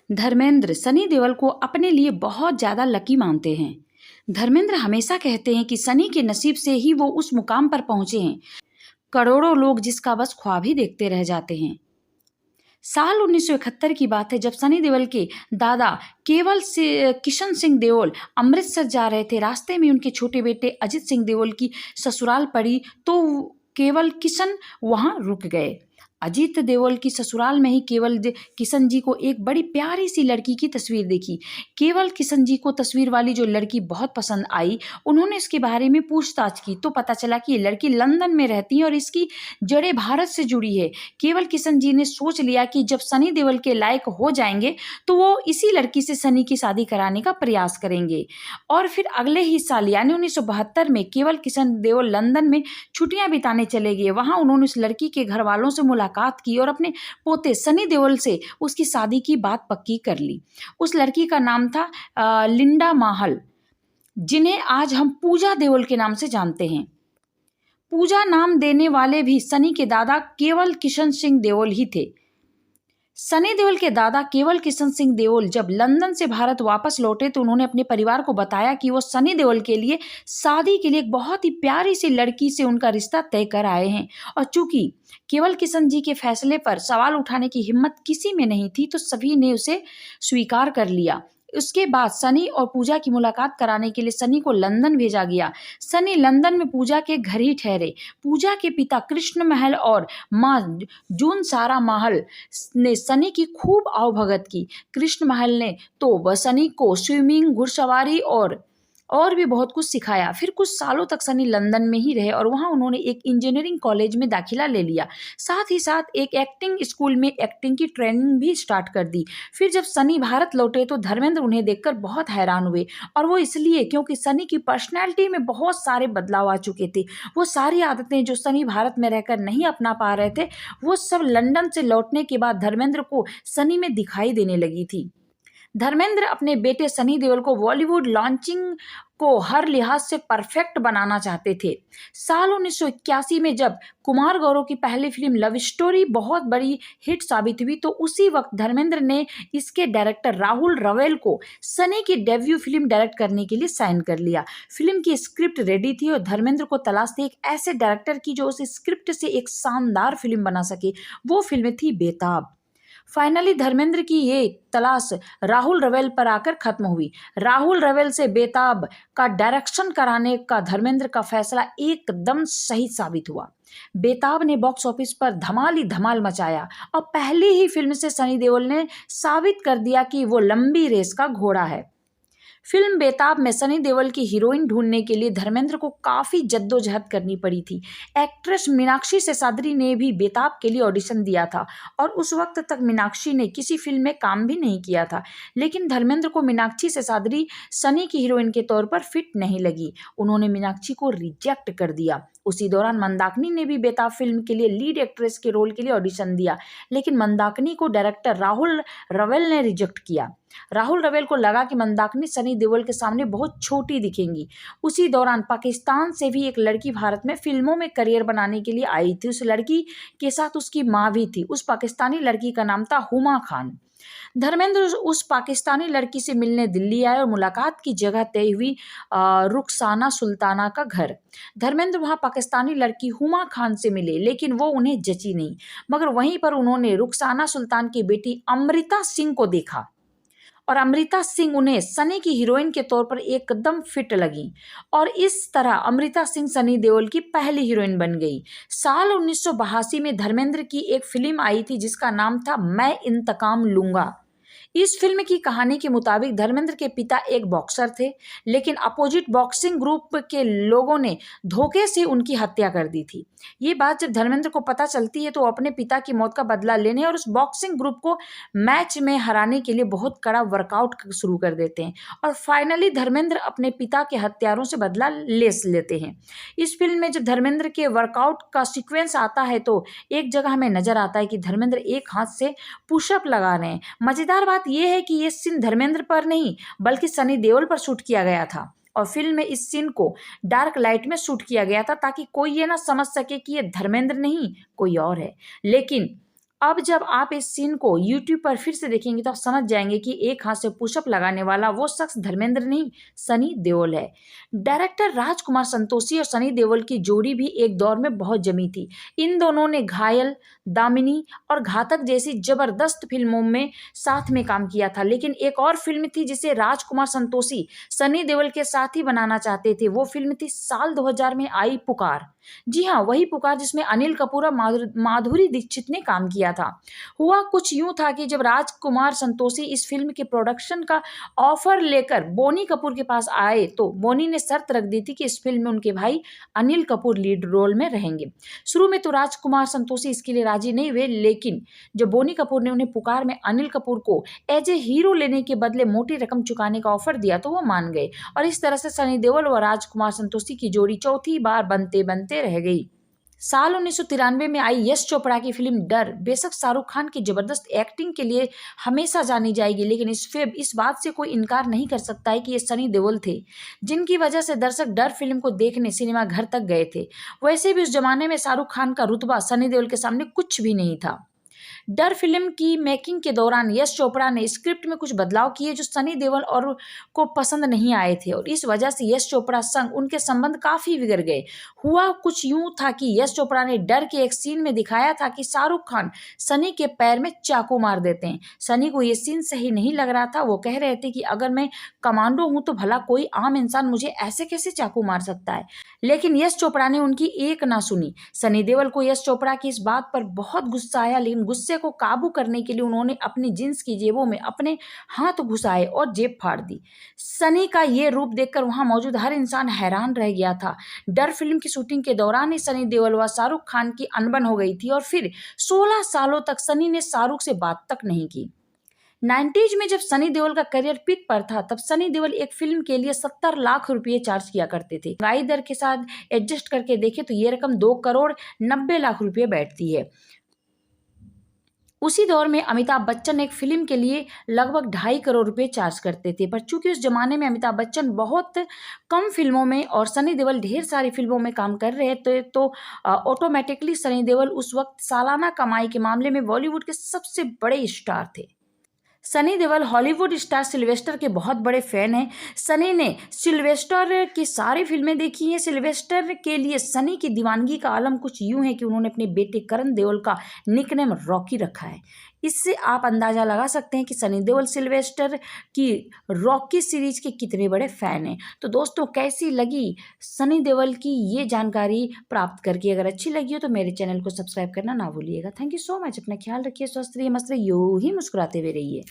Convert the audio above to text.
धर्मेंद्र सनी देओल को अपने लिए बहुत ज़्यादा लकी मानते हैं। धर्मेंद्र हमेशा कहते हैं कि सनी के नसीब से ही वो उस मुकाम पर पहुंचे हैं। करोड़ों लोग जिसका बस ख्वाब ही देखते रह जाते हैं। साल 1971 की बात है, जब सनी देओल के दादा किशन सिंह देओल अमृतसर जा रहे थे। रास्ते में उनके छोटे बेटे अजित सिंह देओल की ससुराल पड़ी तो केवल किशन वहां रुक गए। अजीत देओल की ससुराल में ही किशन जी को एक बड़ी प्यारी सी लड़की की तस्वीर देखी। केवल किशन जी को तस्वीर वाली जो लड़की बहुत पसंद आई। उन्होंने इसके बारे में पूछताछ की तो पता चला कि ये लड़की लंदन में रहती है और इसकी जड़ें भारत से जुड़ी है। केवल किशन जी ने सोच लिया कि जब सनी देओल के लायक हो जाएंगे तो वो इसी लड़की से सनी की शादी कराने का प्रयास करेंगे। और फिर अगले ही साल यानी 1972 में केवल किशन देओल लंदन में छुट्टियां बिताने चले गए। वहां उन्होंने उस लड़की के घर वालों से मुलाकात की और अपने पोते सनी देओल से उसकी शादी की बात पक्की कर ली। उस लड़की का नाम था लिंडा माहल, जिन्हें आज हम पूजा देओल के नाम से जानते हैं। पूजा नाम देने वाले भी सनी के दादा केवल किशन सिंह देओल ही थे। सनी देओल के दादा केवल किशन सिंह देओल जब लंदन से भारत वापस लौटे तो उन्होंने अपने परिवार को बताया कि वो सनी देओल के लिए शादी के लिए एक बहुत ही प्यारी सी लड़की से उनका रिश्ता तय कर आए हैं। और चूंकि केवल किशन जी के फैसले पर सवाल उठाने की हिम्मत किसी में नहीं थी तो सभी ने उसे स्वीकार कर लिया। उसके बाद सनी और पूजा की मुलाकात कराने के लिए सनी को लंदन भेजा गया। सनी लंदन में पूजा के घर ही ठहरे। पूजा के पिता कृष्ण महल और माँ जून सारा महल ने सनी की खूब आवभगत की। कृष्ण महल ने तो वह सनी को स्विमिंग, घुड़सवारी और भी बहुत कुछ सिखाया। फिर कुछ सालों तक सनी लंदन में ही रहे और वहां उन्होंने एक इंजीनियरिंग कॉलेज में दाखिला ले लिया। साथ ही साथ एक एक्टिंग स्कूल में एक्टिंग की ट्रेनिंग भी स्टार्ट कर दी। फिर जब सनी भारत लौटे तो धर्मेंद्र उन्हें देखकर बहुत हैरान हुए और वो इसलिए क्योंकि सनी की पर्सनैलिटी में बहुत सारे बदलाव आ चुके थे। वो सारी आदतें जो सनी भारत में रहकर नहीं अपना पा रहे थे वो सब लंदन से लौटने के बाद धर्मेंद्र को सनी में दिखाई देने लगी थी। धर्मेंद्र अपने बेटे सनी देओल को बॉलीवुड लॉन्चिंग को हर लिहाज से परफेक्ट बनाना चाहते थे। साल 1981 में जब कुमार गौरव की पहली फिल्म लव स्टोरी बहुत बड़ी हिट साबित हुई तो उसी वक्त धर्मेंद्र ने इसके डायरेक्टर राहुल रवेल को सनी की डेब्यू फिल्म डायरेक्ट करने के लिए साइन कर लिया। फिल्म की स्क्रिप्ट रेडी थी और धर्मेंद्र को तलाश थी एक ऐसे डायरेक्टर की जो उस स्क्रिप्ट से एक शानदार फिल्म बना सके। वो फिल्म थी बेताब। फाइनली धर्मेंद्र की ये तलाश राहुल रवेल पर आकर खत्म हुई। राहुल रवेल से बेताब का डायरेक्शन कराने का धर्मेंद्र का फैसला एकदम सही साबित हुआ। बेताब ने बॉक्स ऑफिस पर धमाल ही धमाल मचाया और पहली ही फिल्म से सनी देओल ने साबित कर दिया कि वो लंबी रेस का घोड़ा है। फिल्म बेताब में सनी देओल की हीरोइन ढूंढने के लिए धर्मेंद्र को काफ़ी जद्दोजहद करनी पड़ी थी। एक्ट्रेस मीनाक्षी शेषाद्री ने भी बेताब के लिए ऑडिशन दिया था और उस वक्त तक मीनाक्षी ने किसी फिल्म में काम भी नहीं किया था। लेकिन धर्मेंद्र को मीनाक्षी शेषाद्री सनी की हीरोइन के तौर पर फिट नहीं लगी। उन्होंने मीनाक्षी को रिजेक्ट कर दिया। उसी दौरान मंदाकिनी ने भी बेताब फिल्म के लिए लीड एक्ट्रेस के रोल के लिए ऑडिशन दिया, लेकिन मंदाकिनी को डायरेक्टर राहुल रवेल ने रिजेक्ट किया। राहुल रवेल को लगा कि मंदाकिनी सनी देओल के सामने बहुत छोटी दिखेंगी। उसी दौरान पाकिस्तान से भी एक लड़की भारत में फिल्मों में करियर बनाने के लिए आई थी। उस लड़की के साथ उसकी माँ भी थी। उस पाकिस्तानी लड़की का नाम था हुमा खान। धर्मेंद्र उस पाकिस्तानी लड़की से मिलने दिल्ली आए और मुलाकात की जगह तय हुई रुखसाना सुल्ताना का घर। धर्मेंद्र वहां पाकिस्तानी लड़की हुमा खान से मिले, लेकिन वो उन्हें जची नहीं। मगर वहीं पर उन्होंने रुखसाना सुल्तान की बेटी अमृता सिंह को देखा और अमृता सिंह उन्हें सनी की हीरोइन के तौर पर एकदम फिट लगी और इस तरह अमृता सिंह सनी देओल की पहली हीरोइन बन गई। साल 1982 में धर्मेंद्र की एक फिल्म आई थी जिसका नाम था मैं इंतकाम लूंगा। इस फिल्म की कहानी के मुताबिक धर्मेंद्र के पिता एक बॉक्सर थे, लेकिन अपोजिट बॉक्सिंग ग्रुप के लोगों ने धोखे से उनकी हत्या कर दी थी। ये बात जब धर्मेंद्र को पता चलती है तो वो अपने पिता की मौत का बदला लेने और उस बॉक्सिंग ग्रुप को मैच में हराने के लिए बहुत कड़ा वर्कआउट शुरू कर देते हैं और फाइनली धर्मेंद्र अपने पिता के हत्यारों से बदला ले लेते हैं। इस फिल्म में जब धर्मेंद्र के वर्कआउट का सीक्वेंस आता है तो एक जगह हमें नजर आता है कि धर्मेंद्र एक हाथ से पुशअप लगा रहे हैं। मजेदार बात यह है कि यह सीन धर्मेंद्र पर नहीं बल्कि सनी देओल पर शूट किया गया था और फिल्म में इस सीन को डार्क लाइट में शूट किया गया था ताकि कोई ये ना समझ सके कि ये धर्मेंद्र नहीं कोई और है। लेकिन अब जब आप इस सीन को यूट्यूब पर फिर से देखेंगे तो आप समझ जाएंगे कि एक हाथ से पुशअप लगाने वाला वो शख्स धर्मेंद्र नहीं, सनी देओल है। डायरेक्टर राजकुमार संतोषी और सनी देओल की जोड़ी भी एक दौर में बहुत जमी थी। इन दोनों ने घायल, दामिनी और घातक जैसी जबरदस्त फिल्मों में साथ में काम किया था, लेकिन एक और फिल्म थी जिसे राजकुमार संतोषी सनी देओल के साथ ही बनाना चाहते थे। वो फिल्म थी साल 2000 में आई पुकार। जी हाँ, वही पुकार जिसमें अनिल कपूर और माधुरी दीक्षित ने काम किया था। हुआ कुछ यूं था कि जब राजकुमार संतोषी इस फिल्म के प्रोडक्शन का ऑफर लेकर बोनी कपूर के पास आए तो बोनी ने शर्त रख दी थी कि इस फिल्म में उनके भाई अनिल कपूर लीड रोल में रहेंगे। शुरू में तो राजकुमार संतोषी इसके लिए राजी नहीं हुए, लेकिन जब बोनी कपूर ने उन्हें पुकार में अनिल कपूर को एज ए हीरो लेने के बदले मोटी रकम चुकाने का ऑफर दिया तो वो मान गए और इस तरह से सनी देओल व राजकुमार संतोषी की जोड़ी चौथी बार बनते बनते रह गई। साल 1993 में आई यश चोपड़ा की फिल्म डर बेशक शाहरुख खान की जबरदस्त एक्टिंग के लिए हमेशा जानी जाएगी, लेकिन इस बात से कोई इनकार नहीं कर सकता है कि ये सनी देओल थे जिनकी वजह से दर्शक डर फिल्म को देखने सिनेमा घर तक गए थे। वैसे भी उस जमाने में शाहरुख खान का रुतबा सनी देओल के सामने कुछ भी नहीं था। डर फिल्म की मेकिंग के दौरान यश चोपड़ा ने स्क्रिप्ट में कुछ बदलाव किए जो सनी देओल और को पसंद नहीं आए थे और इस वजह से यश चोपड़ा संग उनके संबंध काफी बिगड़ गए। हुआ कुछ यूं था कि यश चोपड़ा ने डर के एक सीन में दिखाया था कि शाहरुख खान सनी के पैर में चाकू मार देते हैं। सनी को ये सीन सही नहीं लग रहा था। वो कह रहे थे कि अगर मैं कमांडो हूं तो भला कोई आम इंसान मुझे ऐसे कैसे चाकू मार सकता है, लेकिन यश चोपड़ा ने उनकी एक ना सुनी। सनी देओल को यश चोपड़ा की इस बात पर बहुत गुस्सा आया, लेकिन गुस्से को काबू करने के लिए उन्होंने अपनी जींस की जेबों में अपने हाथ घुसाए और जेब फाड़ दी। सनी का ये रूप देखकर वहां मौजूद हर इंसान हैरान रह गया था। डर फिल्म की शूटिंग के दौरान ही सनी देओल व शाहरुख खान की अनबन हो गई थी और फिर 16 सालों तक सनी ने शाहरुख से बात तक नहीं की। 90s में जब सनी देओल का करियर पीक पर था तब सनी देओल एक फिल्म के लिए 70 लाख रुपए चार्ज किया करते थे। महंगाई दर के साथ एडजस्ट करके देखें तो ये रकम 2 करोड़ 90 लाख रुपए बैठती है। उसी दौर में अमिताभ बच्चन एक फिल्म के लिए लगभग 2.5 करोड़ रुपए चार्ज करते थे, पर चूंकि उस जमाने में अमिताभ बच्चन बहुत कम फिल्मों में और सनी देओल ढेर सारी फिल्मों में काम कर रहे थे तो ऑटोमेटिकली सनी देओल उस वक्त सालाना कमाई के मामले में बॉलीवुड के सबसे बड़े स्टार थे। Sunny Deol Hollywood star Sylvester के बहुत बड़े फैन हैं। सनी ने सिल्वेस्टर की सारी फिल्में देखी हैं। सिल्वेस्टर के लिए सनी की दीवानगी का आलम कुछ यूं है कि उन्होंने अपने बेटे करण देओल का निकनेम रॉकी रखा है। इससे आप अंदाजा लगा सकते हैं कि सनी देओल सिल्वेस्टर की रॉकी सीरीज के कितने बड़े फैन हैं। तो दोस्तों, कैसी लगी सनी देओल की ये जानकारी प्राप्त करके? अगर अच्छी लगी हो तो मेरे चैनल को सब्सक्राइब करना ना भूलिएगा। Thank you so much. अपना ख्याल रखिए, स्वस्थ रहिए, मस्त रहिए, यूं ही मुस्कुराते हुए रहिए।